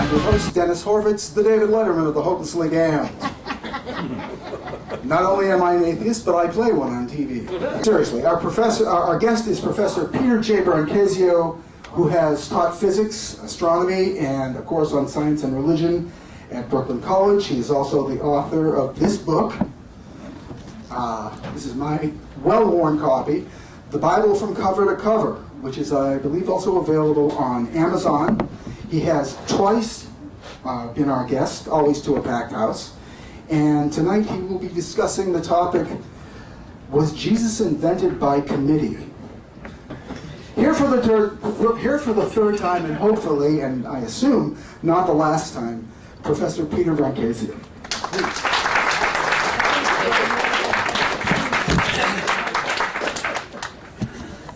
I'm your host, Dennis Horvitz, the David Letterman of the Hopelessly Damned. Not only am I an atheist, but I play one on TV. Seriously, our guest is Professor Peter J. BRANCAZIO, who has taught physics, astronomy, and of course on science and religion at Brooklyn College. He is also the author of this book. This is my well-worn copy, The Bible from Cover to Cover, which is, I believe, also available on Amazon. He has twice been our guest, always to a packed house. And tonight he will be discussing the topic, was Jesus invented by committee? Here for the third time, and hopefully, and I assume, not the last time, Professor Peter BRANCAZIO.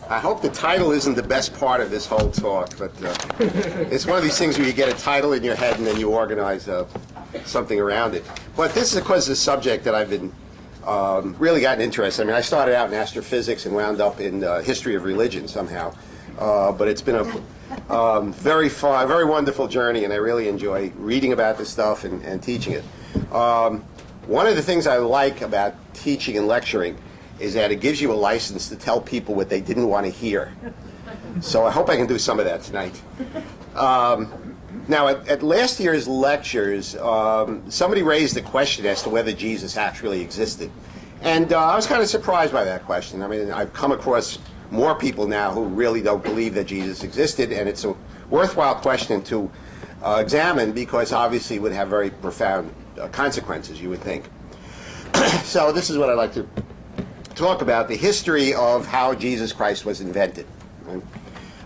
I hope the title isn't the best part of this whole talk, but it's one of these things where you get a title in your head and then you organize something around it. But this is, of course, a subject that I've been really gotten interested in. I mean, I started out in astrophysics and wound up in history of religion somehow. But it's been a very fun, very wonderful journey, and I really enjoy reading about this stuff and teaching it. One of the things I like about teaching and lecturing is that it gives you a license to tell people what they didn't want to hear. So I hope I can do some of that tonight. Now, at last year's lectures, somebody raised the question as to whether Jesus actually existed. And I was kind of surprised by that question. I mean, I've come across more people now who really don't believe that Jesus existed, and it's a worthwhile question to examine because obviously it would have very profound consequences, you would think. So this is what I'd like to talk about, the history of how Jesus Christ was invented.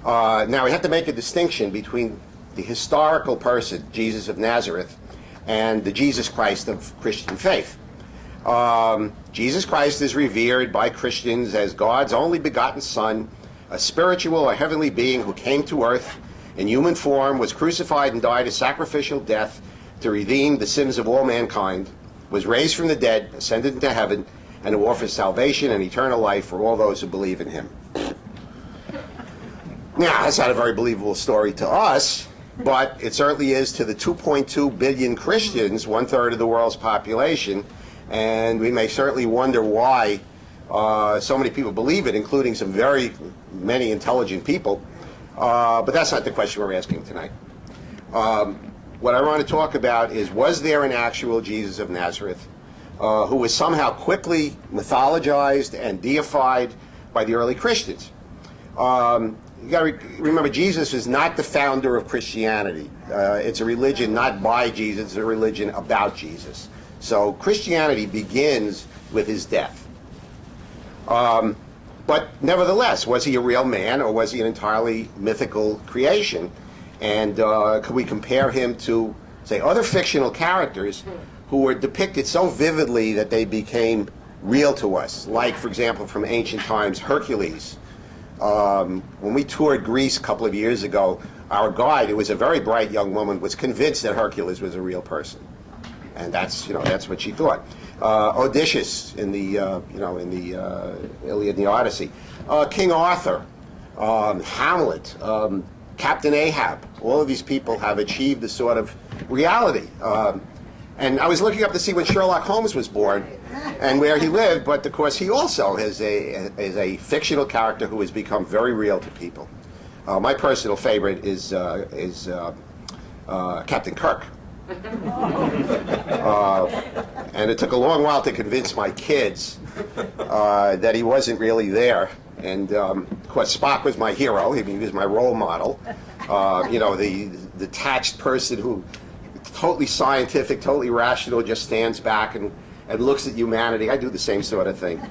Now, we have to make a distinction between the historical person, Jesus of Nazareth, and the Jesus Christ of Christian faith. Jesus Christ is revered by Christians as God's only begotten Son, a spiritual or heavenly being who came to earth in human form, was crucified and died a sacrificial death to redeem the sins of all mankind, was raised from the dead, ascended into heaven, and who offers salvation and eternal life for all those who believe in him. Now, that's not a very believable story to us, but it certainly is to the 2.2 billion Christians, 1/3 of the world's population, and we may certainly wonder why so many people believe it, including some very many intelligent people, but that's not the question we're asking tonight. What I want to talk about is, was there an actual Jesus of Nazareth who was somehow quickly mythologized and deified by the early Christians? You got to remember, Jesus is not the founder of Christianity. It's a religion not by Jesus, it's a religion about Jesus. So Christianity begins with his death. But nevertheless, was he a real man or was he an entirely mythical creation? And could we compare him to, say, other fictional characters who were depicted so vividly that they became real to us? Like, for example, from ancient times, Hercules. When we toured Greece a couple of years ago, our guide, who was a very bright young woman, was convinced that Hercules was a real person, and that's what she thought. Odysseus in the Iliad and the Odyssey, King Arthur, Hamlet, Captain Ahab. All of these people have achieved a sort of reality. And I was looking up to see when Sherlock Holmes was born and where he lived, but of course he also is a fictional character who has become very real to people. My personal favorite is Captain Kirk. And it took a long while to convince my kids that he wasn't really there. And of course Spock was my hero. He was my role model. The detached person who totally scientific, totally rational, just stands back and looks at humanity. I do the same sort of thing.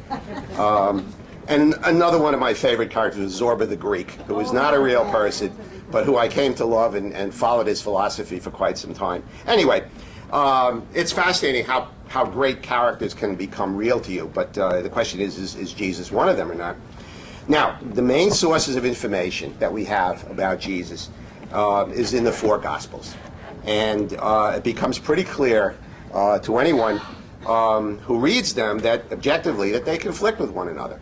And another one of my favorite characters is Zorba the Greek, who was not a real person, but who I came to love and followed his philosophy for quite some time. Anyway, it's fascinating how great characters can become real to you, but the question is Jesus one of them or not? Now, the main sources of information that we have about Jesus is in the four Gospels. And it becomes pretty clear to anyone who reads them that objectively that they conflict with one another.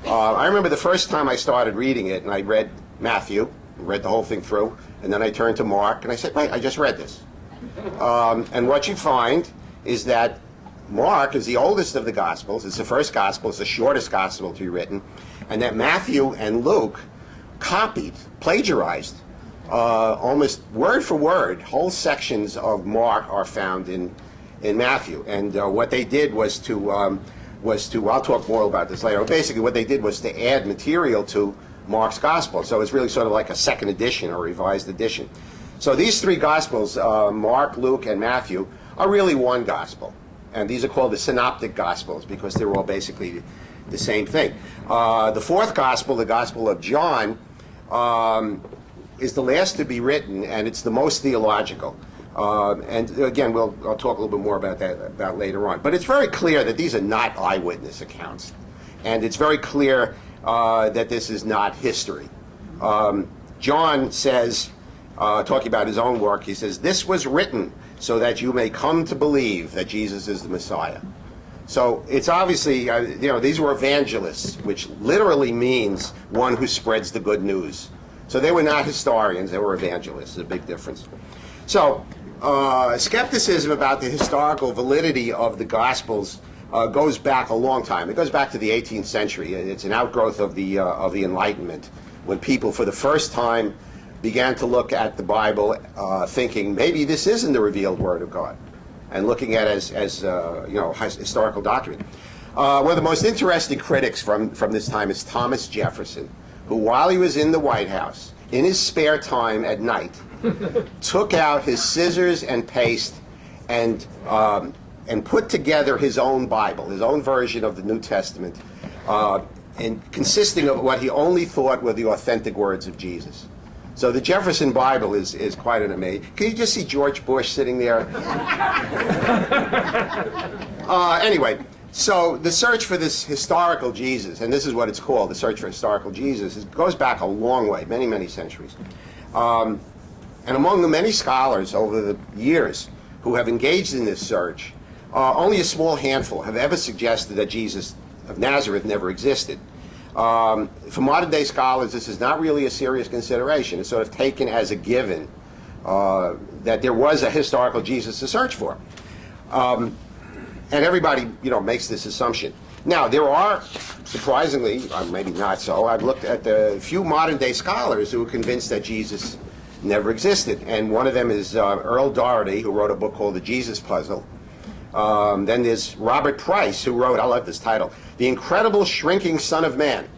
I remember the first time I started reading it, and I read Matthew, read the whole thing through, And then I turn to Mark, and I say, wait, I just read this. And what you find is that Mark is the oldest of the Gospels. It's the first Gospel. It's the shortest Gospel to be written. And that Matthew and Luke copied, plagiarized, almost word for word. Whole sections of Mark are found in Matthew. And what they did was to, I'll talk more about this later, basically what they did was to add material to Mark's Gospel. So it's really sort of like a second edition or revised edition. So these three Gospels, Mark, Luke, and Matthew, are really one Gospel. And these are called the Synoptic Gospels because they're all basically the same thing. The fourth Gospel, the Gospel of John, is the last to be written, and it's the most theological. And again, I'll talk a little bit more about that later on. But it's very clear that these are not eyewitness accounts. And it's very clear that this is not history. John says, talking about his own work, he says, "This was written so that you may come to believe that Jesus is the Messiah." So it's obviously, these were evangelists, which literally means one who spreads the good news. So they were not historians, they were evangelists. There's a big difference. So skepticism about the historical validity of the Gospels goes back a long time. It goes back to the 18th century. It's an outgrowth of the Enlightenment, when people for the first time began to look at the Bible thinking maybe this isn't the revealed Word of God, and looking at it as historical document. One of the most interesting critics from this time is Thomas Jefferson, who, while he was in the White House, in his spare time at night, took out his scissors and paste and put together his own Bible, his own version of the New Testament, and consisting of what he only thought were the authentic words of Jesus. So the Jefferson Bible is quite an amazing. Can you just see George Bush sitting there? Anyway, so the search for this historical Jesus, and this is what it's called, the search for historical Jesus, it goes back a long way, many, many centuries. And among the many scholars over the years who have engaged in this search, only a small handful have ever suggested that Jesus of Nazareth never existed. For modern-day scholars, this is not really a serious consideration. It's sort of taken as a given that there was a historical Jesus to search for. And everybody, makes this assumption. Now, there are, surprisingly, or maybe not so, I've looked at the few modern-day scholars who are convinced that Jesus never existed. And one of them is Earl Doherty, who wrote a book called The Jesus Puzzle. Then there's Robert Price, who wrote, I love this title, The Incredible Shrinking Son of Man.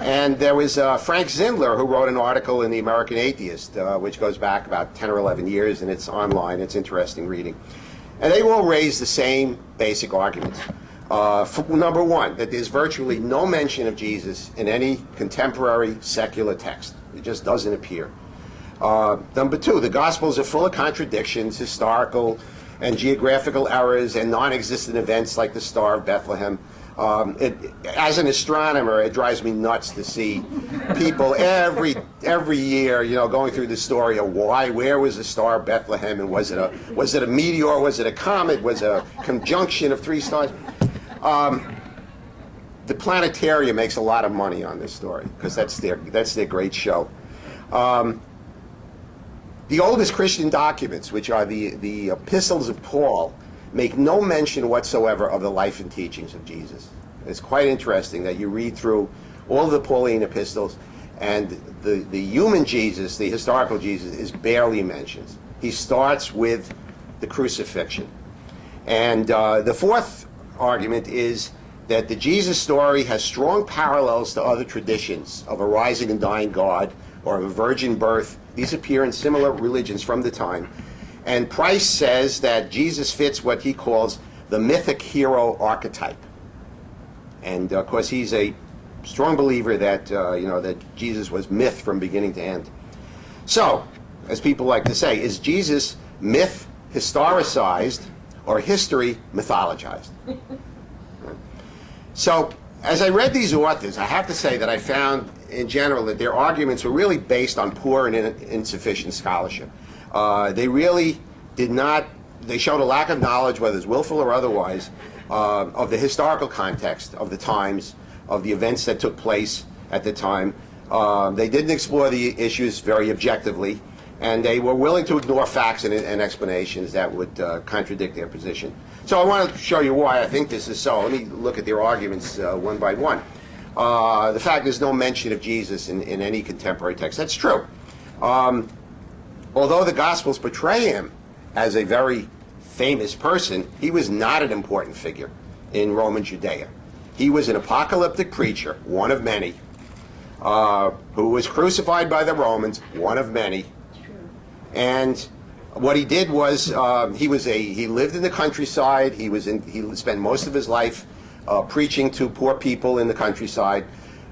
And there was Frank Zindler, who wrote an article in the American Atheist, which goes back about 10 or 11 years, and it's online. It's interesting reading. And they all raise the same basic arguments. Number one, that there's virtually no mention of Jesus in any contemporary secular text. It just doesn't appear. Number two, the Gospels are full of contradictions, historical and geographical errors, and non-existent events like the Star of Bethlehem. As an astronomer, it drives me nuts to see people every year, going through the story of where was the Star of Bethlehem, and was it a meteor, was it a comet, was it a conjunction of three stars? The planetarium makes a lot of money on this story because that's their great show. The oldest Christian documents, which are the epistles of Paul, make no mention whatsoever of the life and teachings of Jesus. It's quite interesting that you read through all of the Pauline epistles, and the human Jesus, the historical Jesus, is barely mentioned. He starts with the crucifixion. And the fourth argument is that the Jesus story has strong parallels to other traditions of a rising and dying God or of a virgin birth. These appear in similar religions from the time. And Price says that Jesus fits what he calls the mythic hero archetype. And of course, he's a strong believer that that Jesus was myth from beginning to end. So, as people like to say, is Jesus myth historicized or history mythologized? So, as I read these authors, I have to say that I found, in general, that their arguments were really based on poor and insufficient scholarship. They really did not, they showed a lack of knowledge, whether it's willful or otherwise, of the historical context of the times, of the events that took place at the time. They didn't explore the issues very objectively, and they were willing to ignore facts and explanations that would contradict their position. So I want to show you why I think this is so. Let me look at their arguments one by one. The fact there's no mention of Jesus in any contemporary text. That's true. Although the Gospels portray him as a very famous person, he was not an important figure in Roman Judea. He was an apocalyptic preacher, one of many, who was crucified by the Romans, one of many. And what he did was he lived in the countryside. He spent most of his life preaching to poor people in the countryside.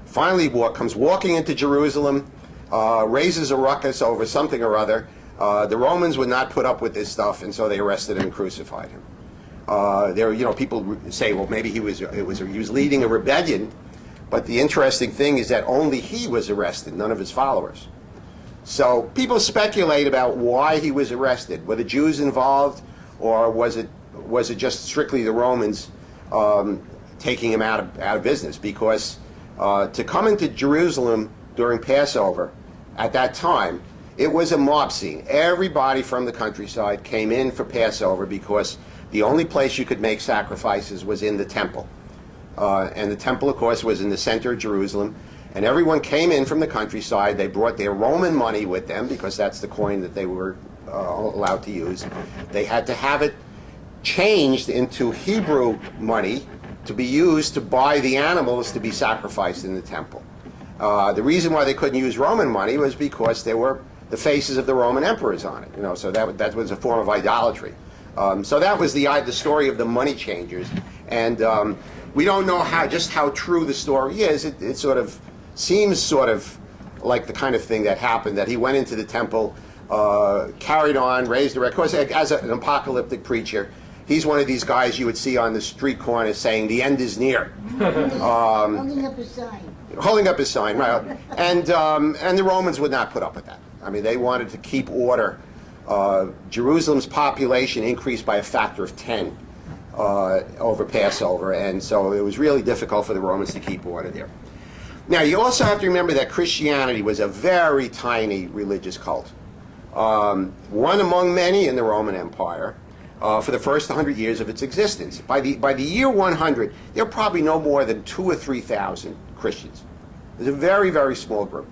Finally, comes walking into Jerusalem, raises a ruckus over something or other. The Romans would not put up with this stuff, and so they arrested him and crucified him. People say, well, maybe he was leading a rebellion, but the interesting thing is that only he was arrested, none of his followers. So people speculate about why he was arrested. Were the Jews involved, or was it just strictly the Romans taking him out of business? Because to come into Jerusalem during Passover at that time, it was a mob scene. Everybody from the countryside came in for Passover because the only place you could make sacrifices was in the temple. And the temple, of course, was in the center of Jerusalem. And everyone came in from the countryside. They brought their Roman money with them because that's the coin that they were allowed to use. They had to have it changed into Hebrew money to be used to buy the animals to be sacrificed in the temple. The reason why they couldn't use Roman money was because there were the faces of the Roman emperors on it. So that was a form of idolatry. So that was the story of the money changers. And we don't know how true the story is. It sort of seems sort of like the kind of thing that happened, that he went into the temple, carried on, raised a record. Of course, as an apocalyptic preacher, he's one of these guys you would see on the street corner saying, "The end is near." Holding up a sign. Holding up his sign, right. And the Romans would not put up with that. I mean, they wanted to keep order. Jerusalem's population increased by a factor of 10 over Passover, and so it was really difficult for the Romans to keep order there. Now, you also have to remember that Christianity was a very tiny religious cult. One among many in the Roman Empire for the first 100 years of its existence. By the year 100, there were probably no more than 2,000 or 3,000 Christians. It was a very, very small group.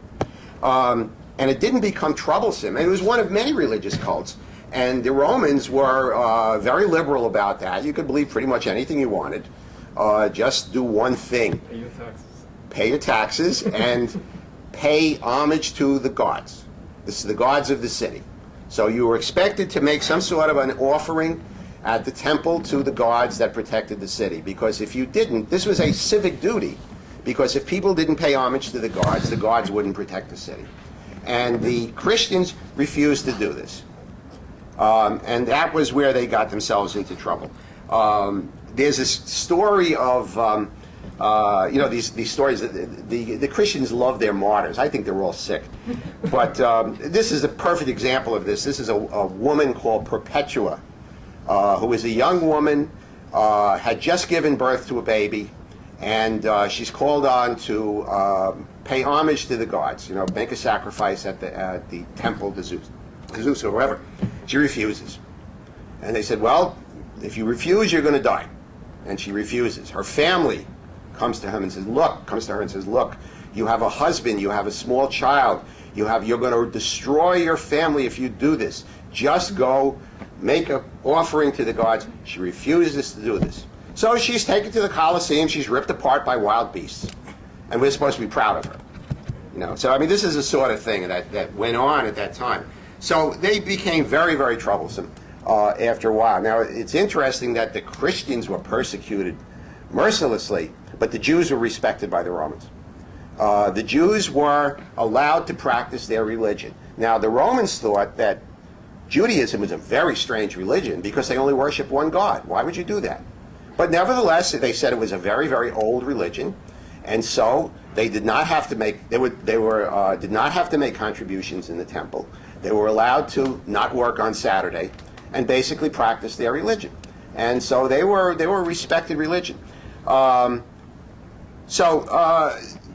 And it didn't become troublesome. And it was one of many religious cults. And the Romans were very liberal about that. You could believe pretty much anything you wanted. Just do one thing. Pay your taxes. Pay your taxes and pay homage to the gods. This is the gods of the city. So you were expected to make some sort of an offering at the temple to the gods that protected the city. Because if you didn't, this was a civic duty. Because if people didn't pay homage to the gods wouldn't protect the city. And the Christians refused to do this. And that was where they got themselves into trouble. There's this story of, these stories, the Christians love their martyrs. I think they're all sick. But this is a perfect example of this. This is a woman called Perpetua, who is a young woman, had just given birth to a baby, and she's called on to pay homage to the gods, make a sacrifice at the temple to Zeus or wherever. She refuses. And they said, well, if you refuse, you're going to die. And she refuses. Her family comes to her and says, look, you have a husband, you have a small child, you're going to destroy your family if you do this. Just go make an offering to the gods. She refuses to do this. So she's taken to the Colosseum, she's ripped apart by wild beasts. And we're supposed to be proud of her. So, I mean, this is the sort of thing that went on at that time. So they became very, very troublesome after a while. Now, it's interesting that the Christians were persecuted mercilessly, but the Jews were respected by the Romans. The Jews were allowed to practice their religion. Now, the Romans thought that Judaism was a very strange religion because they only worship one God. Why would you do that? But nevertheless, they said it was a very, very old religion, and so they did not have to make did not have to make contributions in the temple. They were allowed to not work on Saturday and basically practice their religion. And so they were a respected religion.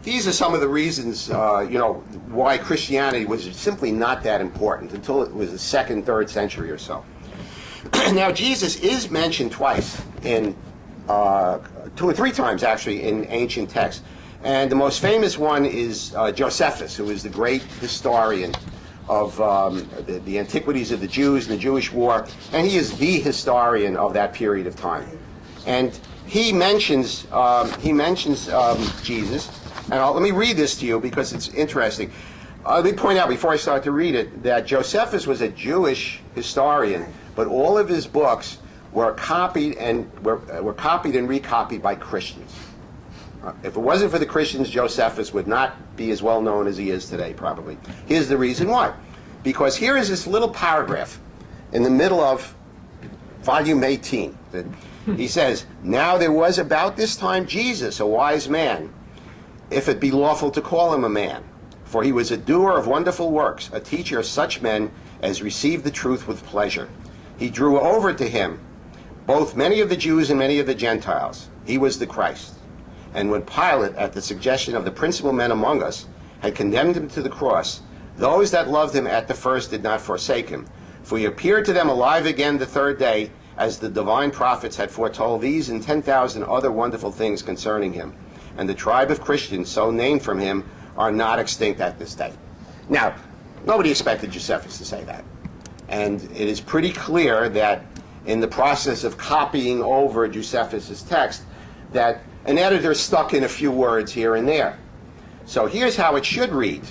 these are some of the reasons, why Christianity was simply not that important until it was the 2nd, 3rd century or so. Now, Jesus is mentioned twice in 2 or 3 times actually in ancient texts, and the most famous one is Josephus, who is the great historian of the antiquities of the Jews and the Jewish war, and he is the historian of that period of time. And he mentions Jesus. And let me read this to you because it's interesting. Let me point out before I start to read it that Josephus was a Jewish historian, but all of his books were copied and recopied by Christians. If it wasn't for the Christians, Josephus would not be as well known as he is today, probably. Here's the reason why. Because here is this little paragraph in the middle of volume 18. He says, "Now there was about this time Jesus, a wise man, if it be lawful to call him a man. For he was a doer of wonderful works, a teacher of such men as received the truth with pleasure. He drew over to him both many of the Jews and many of the Gentiles. He was the Christ. And when Pilate, at the suggestion of the principal men among us, had condemned him to the cross, those that loved him at the first did not forsake him. For he appeared to them alive again the 3rd day, as the divine prophets had foretold these and 10,000 other wonderful things concerning him. And the tribe of Christians, so named from him, are not extinct at this day." Now, nobody expected Josephus to say that. And it is pretty clear that in the process of copying over Josephus' text, that an editor stuck in a few words here and there. So here's how it should read.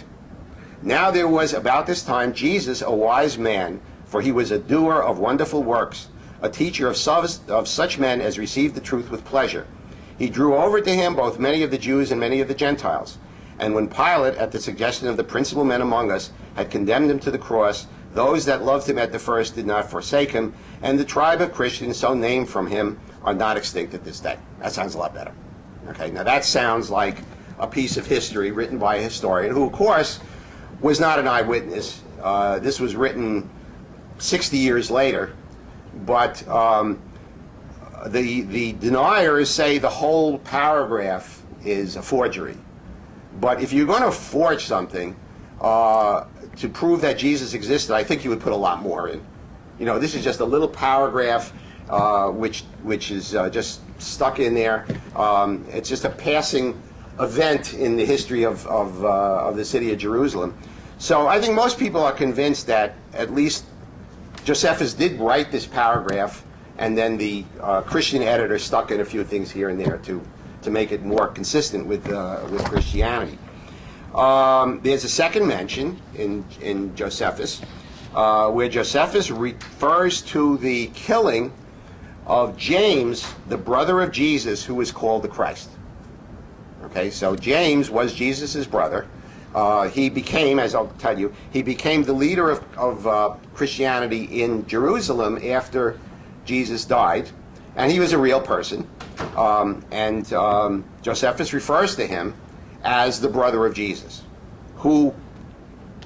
"Now there was about this time Jesus, a wise man, for he was a doer of wonderful works, a teacher of such men as received the truth with pleasure. He drew over to him both many of the Jews and many of the Gentiles. And when Pilate, at the suggestion of the principal men among us, had condemned him to the cross, those that loved him at the first did not forsake him, and the tribe of Christians, so named from him, are not extinct at this day." That sounds a lot better. Okay, now that sounds like a piece of history written by a historian who, of course, was not an eyewitness. This was written 60 years later, but the deniers say the whole paragraph is a forgery. But if you're going to forge something to prove that Jesus existed, I think you would put a lot more in. This is just a little paragraph which is just stuck in there. It's just a passing event in the history of the city of Jerusalem. So I think most people are convinced that at least Josephus did write this paragraph, and then the Christian editor stuck in a few things here and there to make it more consistent with Christianity. There's a second mention in Josephus where Josephus refers to the killing of James, the brother of Jesus, who was called the Christ. Okay, so James was Jesus' brother. He became, as I'll tell you, he became the leader of Christianity in Jerusalem after Jesus died, and he was a real person. Josephus refers to him as the brother of Jesus, who,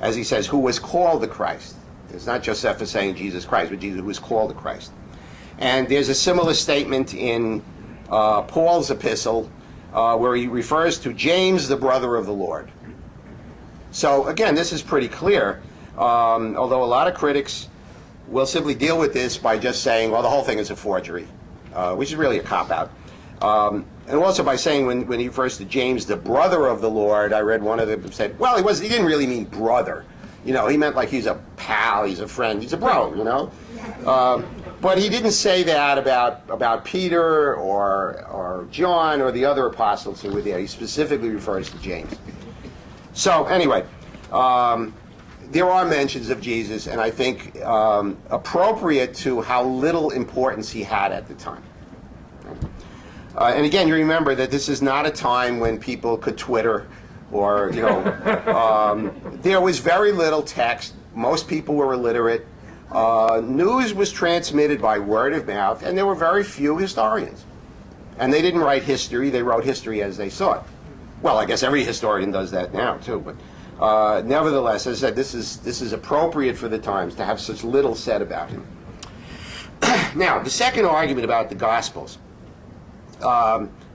as he says, who was called the Christ. It's not Josephus saying Jesus Christ, but Jesus who was called the Christ. And there's a similar statement in Paul's epistle where he refers to James, the brother of the Lord. So again, this is pretty clear, although a lot of critics will simply deal with this by just saying, well, the whole thing is a forgery, which is really a cop-out. And also by saying when he refers to James, the brother of the Lord, I read one of them said, well, he didn't really mean brother. He meant like he's a pal, he's a friend, he's a bro, But he didn't say that about Peter or John or the other apostles who were there. He specifically refers to James. So anyway, there are mentions of Jesus, and I think appropriate to how little importance he had at the time. And again, you remember that this is not a time when people could Twitter or, there was very little text. Most people were illiterate. News was transmitted by word of mouth, and there were very few historians. And they didn't write history, they wrote history as they saw it. Well, I guess every historian does that now, too. But nevertheless, as I said, this is appropriate for the times to have such little said about him. Now, the second argument about the Gospels.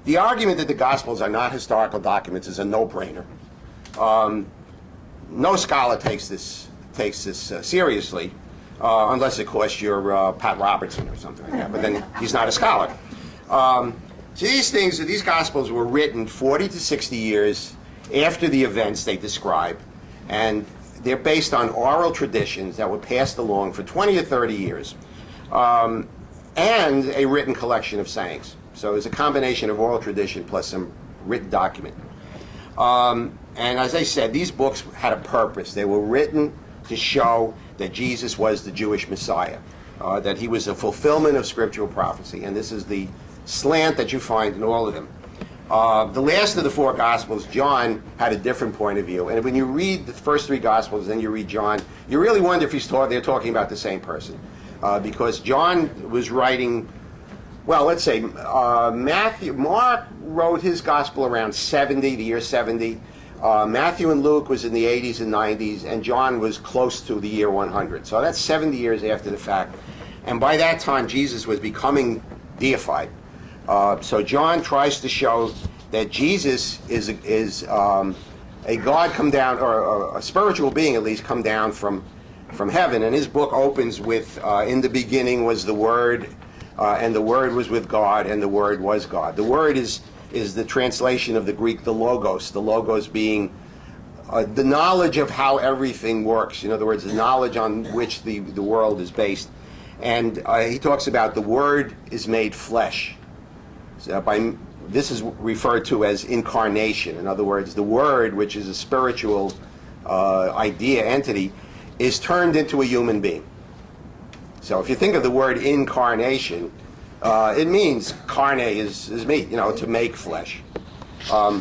the argument that the Gospels are not historical documents is a no-brainer. No scholar takes this seriously, unless, of course, you're Pat Robertson or something like that. But then he's not a scholar. So these Gospels were written 40 to 60 years after the events they describe, and they're based on oral traditions that were passed along for 20 or 30 years, and a written collection of sayings. So it's a combination of oral tradition plus some written document. And as I said, these books had a purpose. They were written to show that Jesus was the Jewish Messiah, that he was a fulfillment of scriptural prophecy, and this is the slant that you find in all of them. The last of the four Gospels, John, had a different point of view. And when you read the first three Gospels, then you read John, you really wonder if they're talking about the same person. Because John was writing, well, let's say, Mark wrote his Gospel around 70, the year 70. Matthew and Luke was in the 80s and 90s, and John was close to the year 100. So that's 70 years after the fact. And by that time, Jesus was becoming deified. So John tries to show that Jesus is a God come down, or a spiritual being at least, come down from heaven. And his book opens with, in the beginning was the Word, and the Word was with God, and the Word was God. The Word is the translation of the Greek, the logos being the knowledge of how everything works. In other words, the knowledge on which the world is based. And he talks about the Word is made flesh. So this is referred to as incarnation. In other words, the Word, which is a spiritual entity, is turned into a human being. So if you think of the word incarnation, it means carne is meat, to make flesh. As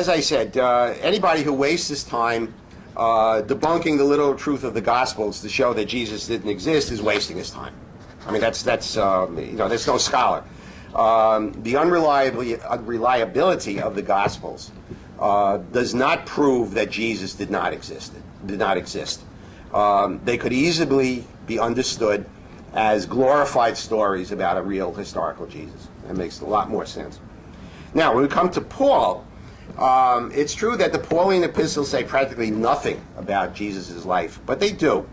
I said, anybody who wastes his time debunking the literal truth of the Gospels to show that Jesus didn't exist is wasting his time. I mean, that's that's no scholar. The unreliability of the Gospels does not prove that Jesus did not exist. They could easily be understood as glorified stories about a real historical Jesus. That makes a lot more sense. Now, when we come to Paul, it's true that the Pauline epistles say practically nothing about Jesus' life, but they do.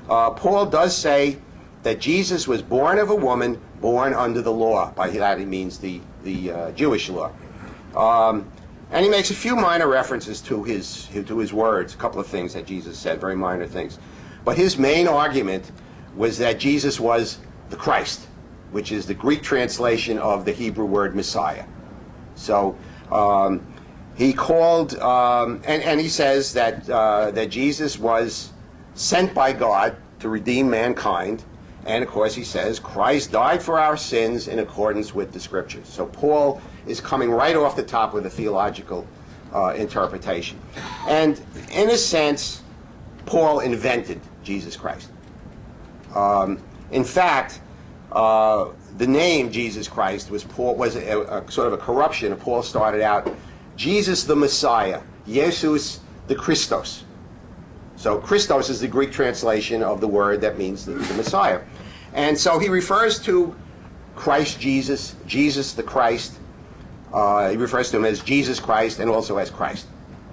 Paul does say that Jesus was born of a woman, born under the law. By that he means the Jewish law. And he makes a few minor references to his words, a couple of things that Jesus said, very minor things. But his main argument was that Jesus was the Christ, which is the Greek translation of the Hebrew word Messiah. So he called, and he says that Jesus was sent by God to redeem mankind. And of course he says Christ died for our sins in accordance with the Scriptures. So Paul is coming right off the top with a theological interpretation. And in a sense, Paul invented Jesus Christ. In fact, the name Jesus Christ was a sort of a corruption. Paul started out, Jesus the Messiah, Jesus the Christos. So Christos is the Greek translation of the word that means the Messiah. And so he refers to Christ Jesus, Jesus the Christ. He refers to him as Jesus Christ and also as Christ.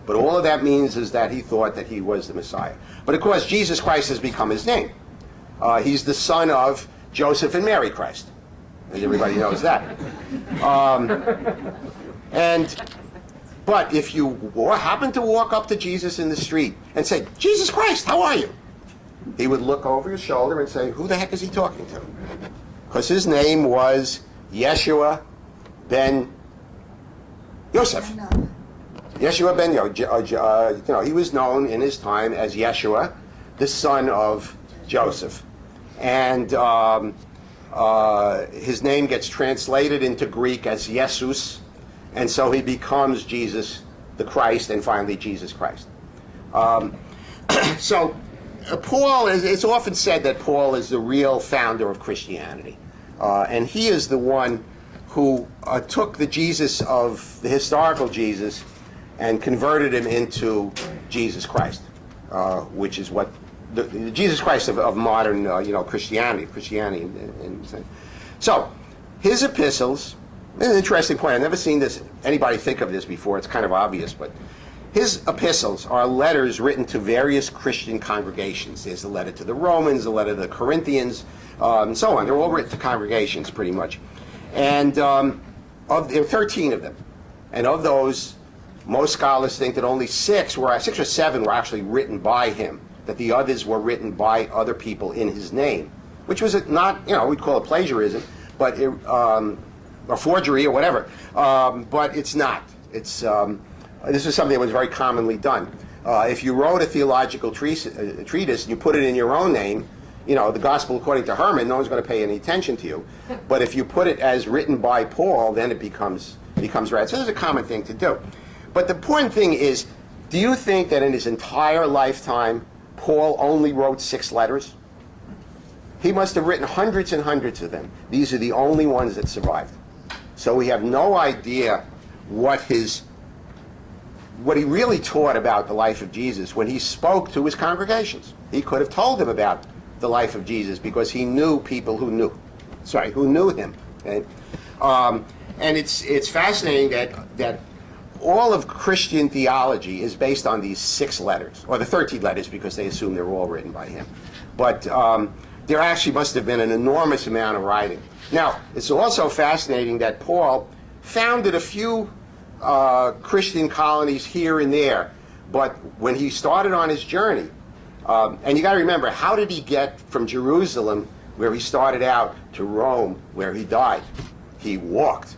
But all of that means is that he thought that he was the Messiah. But of course, Jesus Christ has become his name. He's the son of Joseph and Mary Christ. And everybody knows that. But if you happen to walk up to Jesus in the street and say, Jesus Christ, how are you? He would look over his shoulder and say, who the heck is he talking to? Because his name was Yeshua ben Yosef. Yeshua ben Yosef. He was known in his time as Yeshua, the son of Joseph. And his name gets translated into Greek as Jesus, and so he becomes Jesus the Christ, and finally Jesus Christ. Paul, it's often said that Paul is the real founder of Christianity. And he is the one who took the Jesus of the historical Jesus and converted him into Jesus Christ, which is what the Jesus Christ of modern Christianity. So his epistles It's an interesting point. I've never seen anybody think of this before. It's kind of obvious, but his epistles are letters written to various Christian congregations. There's a letter to the Romans, a letter to the Corinthians, and so on. They're all written to congregations, pretty much. And there are 13 of them. And of those, most scholars think that only 6 or 7 were actually written by him, that the others were written by other people in his name, which was not, we'd call it plagiarism, but or forgery or whatever. But it's not. It's this is something that was very commonly done. If you wrote a theological treatise and you put it in your own name, the Gospel according to Herman, no one's going to pay any attention to you. But if you put it as written by Paul, then it becomes right. So this is a common thing to do. But the important thing is, do you think that in his entire lifetime, Paul only wrote 6 letters? He must have written hundreds and hundreds of them. These are the only ones that survived. So we have no idea what he really taught about the life of Jesus when he spoke to his congregations. He could have told them about the life of Jesus because he knew people who knew him. Okay? And it's fascinating that all of Christian theology is based on these 6 letters, or the 13 letters, because they assume they're all written by him. But there actually must have been an enormous amount of writing. Now, it's also fascinating that Paul founded a few Christian colonies here and there, but when he started on his journey, and you got to remember, how did he get from Jerusalem, where he started out, to Rome, where he died? He walked.